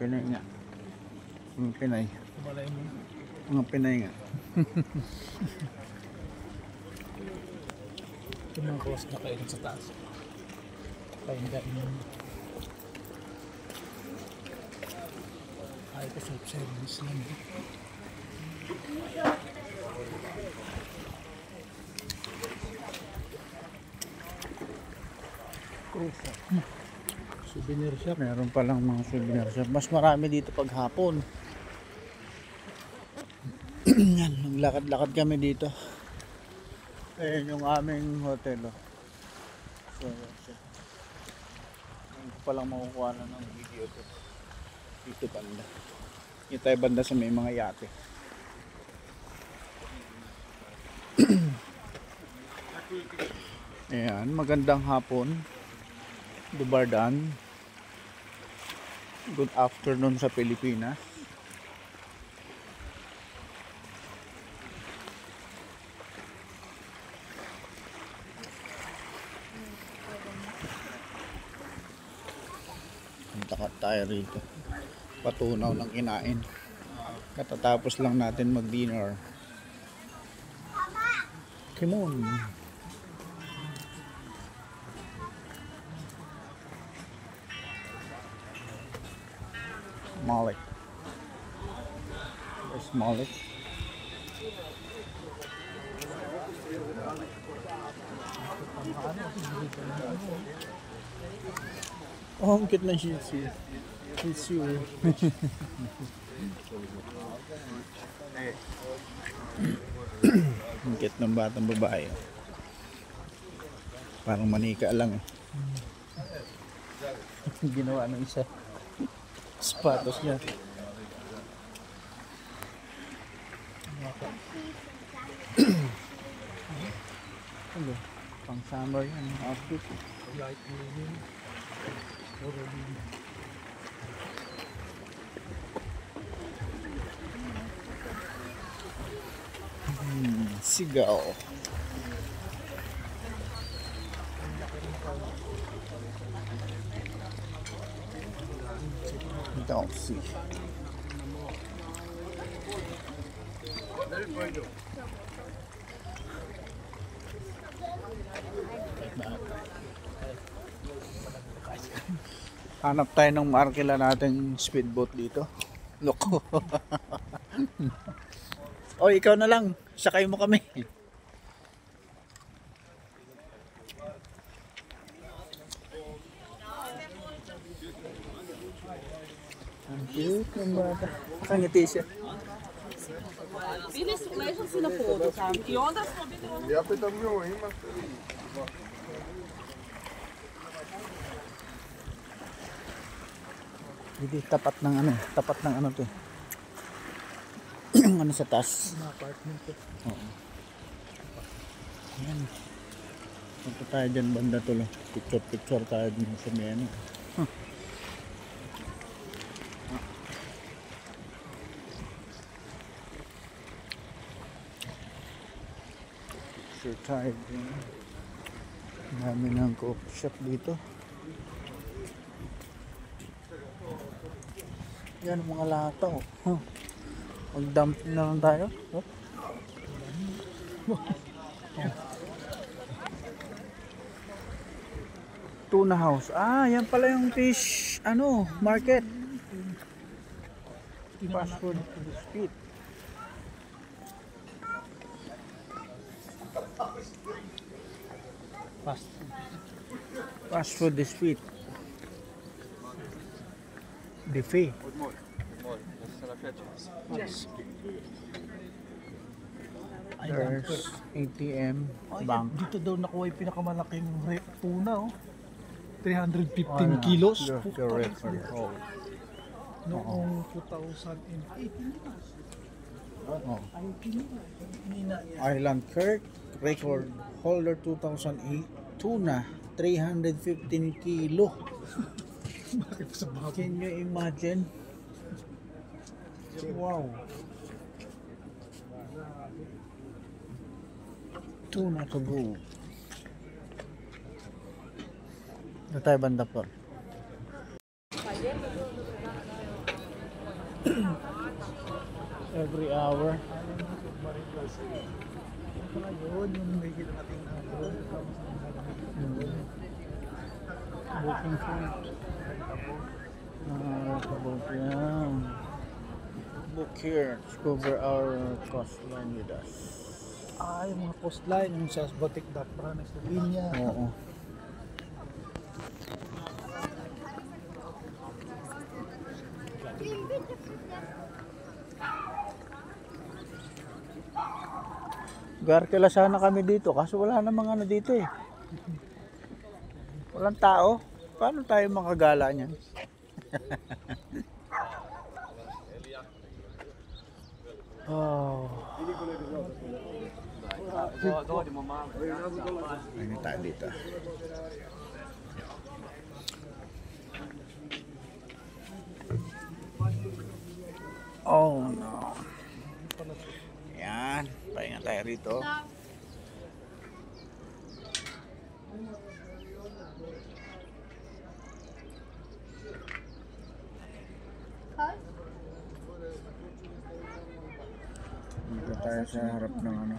Pinay nga. Mga Pinay. Malay mo. Mga Pinay nga. Yung mga cross na kayo sa taas. Pahindain mo. Ay, ito self-service lang. Cross. Souvenir shop. Meron palang mga souvenir shop. Mas marami dito pag hapon. Yan, naglakad-lakad kami dito. Ayan yung aming hotel. Oh. So, hindi ko palang makukuha na ng video to. Dito banda. Dito tayo banda sa may mga yate. Ayan, magandang hapon. Dubardan. Good afternoon sa Pilipinas. Takat tayo rito. Patunaw ng kinain. Katatapos lang natin mag-dinner. Kimon. Malik. There's Malik. Oh, ang cute ng Shih Tzu. Shih Tzu. Ang cute ng batang babae. Parang manika lang eh. Ginawa ng isa. Sapatos niya. Ano? Pang summer yan. Outfit. Light green. Sigaw. Don't see. Hanap tayo ng markila nating speedboat dito. Loko. O, ikaw na lang. Sakay mo kami. Ang cute ng bata. Nakangiti siya. Видишь, лежал си на поду там. И onda smo bili ono... Ja pitam nju, imate li? Hindi tapat ng ano to. Ano sa taas. Apartment ko. Oo. Ayan. Punta tayo dyan banda tuloy. Picture tayo dun sa may ano. Picture tayo dun. Dami ng coffee shop dito. Yan ang mga lata oh. Huh. Mag-dump na lang tayo. Oh. Tuna house. Ah, yan pala yung fish market. Fast food street. Fast food street. Buffet. Yes. There's ATM, bank. Dito daw nakuha yung pinakamalaking tuna, oh. 315 kilos. Your record. Oh. Noong 2008. Oh. Ay, pinina. Island Kirk record holder 2008 tuna 315 kilo. Bakit sa bago? Can you imagine? Wow. Tuna to go. Ito tayo banda po. Every hour. Ayun, yung nakikita natin na drone. Booking food. Yan. Book here. Discover our coastline with us. Ah, yung mga coastline, yung sa Batik Dapra na Slovenia. Oo. Garkela sana kami dito kaso wala namang ano dito eh. Walang tao. Paano tayo makagala niyan? Oh. Ano tayo dito? Oh no. Yan, pahinga tayo rito. Dito tayo sa harap ng ano.